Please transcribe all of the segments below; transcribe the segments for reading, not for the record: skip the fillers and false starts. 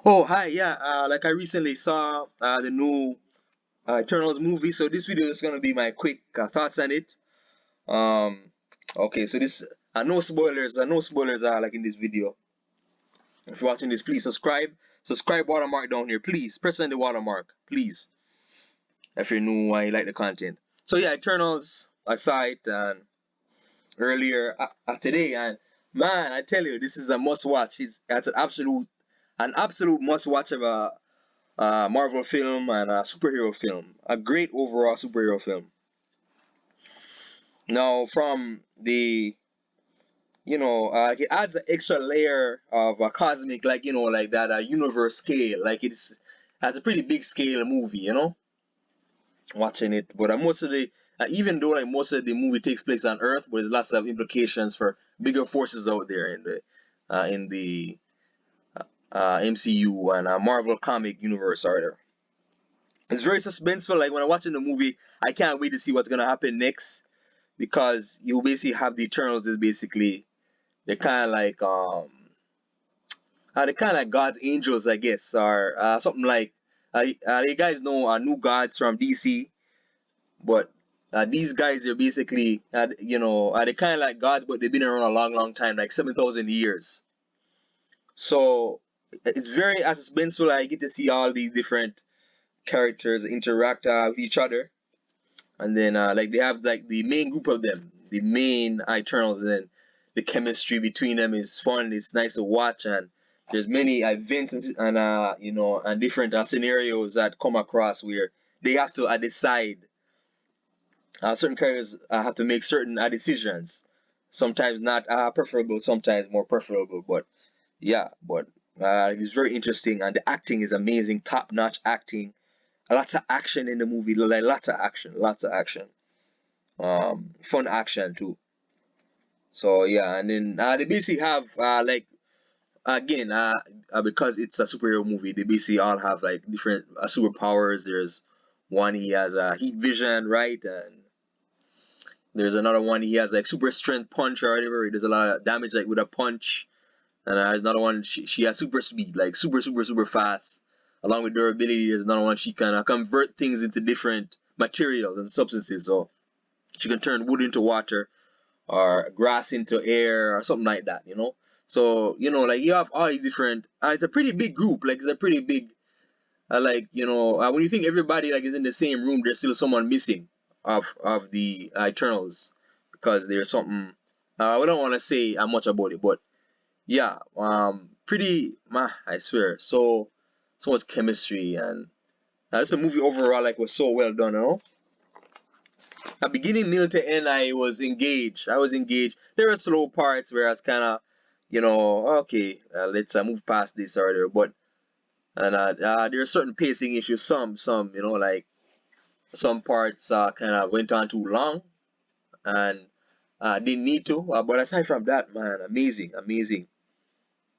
Oh, hi. Yeah, like I recently saw the new Eternals movie, so this video is gonna be my quick thoughts on it. Um, okay, so this no spoilers. No spoilers are like in this video. If you're watching this, please subscribe. Subscribe watermark down here, please. Press on the watermark, please. If you're new and you like the content. So yeah, Eternals. I saw it earlier today, and man, I tell you, this is a must watch. It's an absolute must watch of a Marvel film and a superhero film. A great overall superhero film. Now, from the it adds an extra layer of a cosmic, like like that universe scale. Like it's has a pretty big scale movie. Watching it, but most of the even though like most of the movie takes place on Earth, but there's lots of implications for bigger forces out there in the MCU and Marvel comic universe. Are there? It's very suspenseful. Like when I'm watching the movie, I can't wait to see what's gonna happen next because you basically have the Eternals is basically they're kind of like they're kind of like God's angels, I guess, or something like you guys know new gods from DC, but these guys are basically they're kind of like gods, but they've been around a long, long time, like 7,000 years. So it's very suspenseful. I get to see all these different characters interact with each other, and then like they have like the main group of them, the main Eternals, and then the chemistry between them is fun. It's nice to watch, and there's many events and different scenarios that come across where they have to decide. Certain characters have to make certain decisions. Sometimes not preferable, sometimes more preferable, but yeah, but it's very interesting, and the acting is amazing, top notch acting. Lots of action in the movie, like lots of action, lots of action. Fun action too. So yeah, and then they basically have like again because it's a superhero movie, they basically all have like different superpowers. There's one he has a heat vision, right, and there's another one he has like super strength punch or whatever. He does a lot of damage like with a punch, and there's another one she has super speed, like super fast. Along with durability, there's another one she can convert things into different materials and substances. So she can turn wood into water or grass into air or something like that. So like you have all these different it's a pretty big group, like it's a pretty big like when you think everybody like is in the same room, there's still someone missing of the Eternals because there's something we don't want to say much about it, but yeah, pretty I swear, so much chemistry, and this movie overall like was so well done. At beginning, middle to end, I was engaged. There were slow parts where I was kind of, okay, let's move past this or whatever. But and there are certain pacing issues. Some, like some parts kind of went on too long and didn't need to. But aside from that, man, amazing, amazing.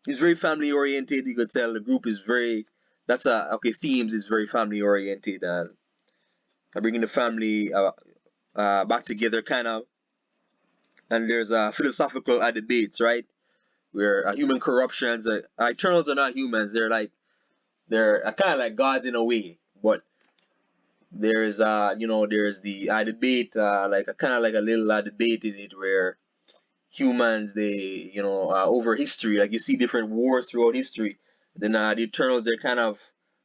It's very family oriented. You could tell the group is very. That's okay. Themes is very family oriented and bringing the family back together, kind of. And there's philosophical debates, right? Where human corruptions, Eternals are not humans. They're kind of like gods in a way, but there's there's the debate, like a kind of like a little debate in it where humans they over history, like you see different wars throughout history. Then the Eternals they're kind of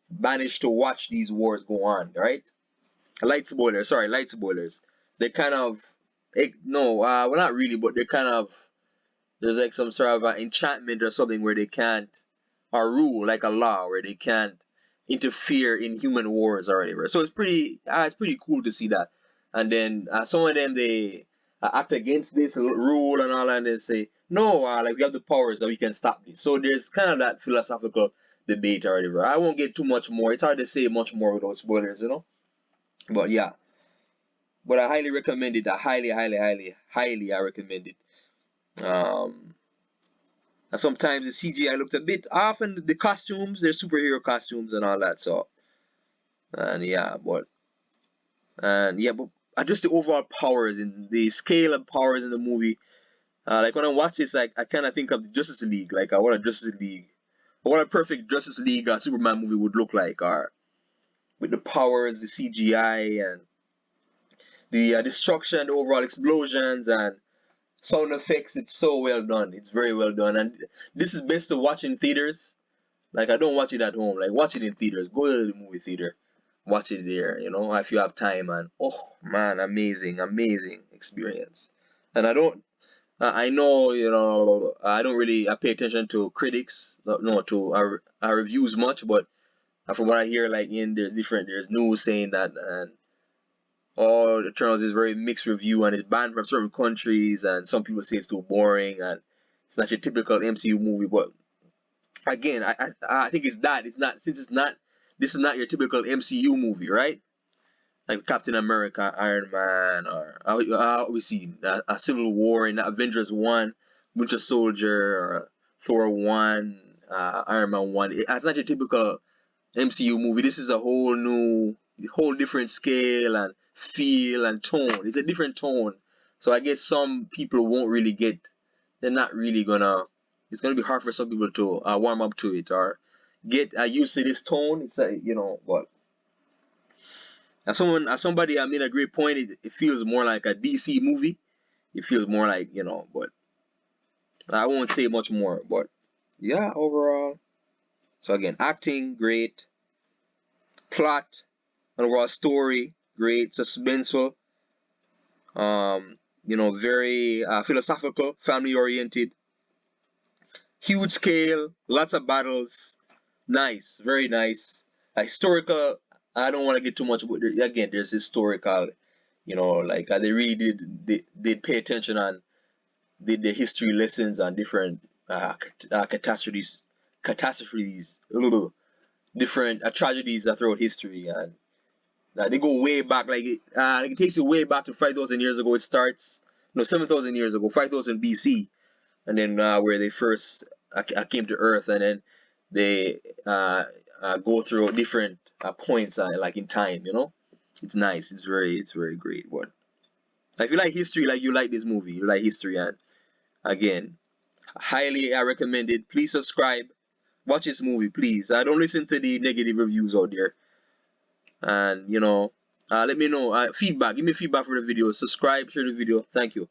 banished to watch these wars go on, right? Light spoilers. They kind of no, well not really, but they're kind of there's like some sort of enchantment or something where they can't or rule like a law where they can't interfere in human wars or whatever. So it's pretty cool to see that. And then some of them they act against this rule and all, and they say no, like we have the powers that we can stop this. So there's kind of that philosophical debate or whatever. I won't get too much more. It's hard to say much more without spoilers. But yeah, but I highly recommend it. I highly I recommend it. Um, And sometimes the CGI looked a bit off, and the costumes, they're superhero costumes and all that. So, and but just the overall powers and the scale of powers in the movie. Like when I watch this, like I kind of think of the Justice League, like what a Justice League what a perfect Justice League Superman movie would look like, or with the powers, the CGI, and the destruction, the overall explosions, and sound effects. It's so well done. It's very well done, and this is best to watch in theaters. Like, I don't watch it at home. Like, watch it in theaters. Go to the movie theater, watch it there. If you have time. And oh man, amazing, amazing experience. And I know, I don't really pay attention to critics, no, to our reviews much, but from what I hear, like, there's news saying that, and all the Eternals is very mixed review, and it's banned from certain countries, and some people say it's too boring, and it's not your typical MCU movie. But again, I think it's not, since it's not, this is not your typical MCU movie, right? Like Captain America, Iron Man, or we see a Civil War in Avengers 1, Winter Soldier, or Thor 1, Iron Man 1. It's not your typical MCU movie. This is a whole different scale and feel and tone. It's a different tone. So I guess some people won't really they're not really it's gonna be hard for some people to warm up to it or get used to this tone. It's but as somebody made a great point. It feels more like a DC movie. It feels more like, but I won't say much more. But yeah, overall. So again, acting great, plot, overall story great, suspenseful, very philosophical, family oriented, huge scale, lots of battles, nice, very nice. Historical. I don't want to get too much, but again, there's historical. Like they really did pay attention on did the history lessons on different catastrophes, different tragedies throughout history, and they go way back. Like it takes you way back to 5,000 years ago. It starts, no, 7,000 years ago, 5,000 BC, and then where they first came to Earth, and then they go through different points, like in time. It's nice. It's very great. But if you like history, like you like this movie, you like history, and again, highly recommended. Please subscribe. Watch this movie, please. Don't listen to the negative reviews out there. And let me know feedback. Give me feedback for the video. Subscribe, share the video. Thank you.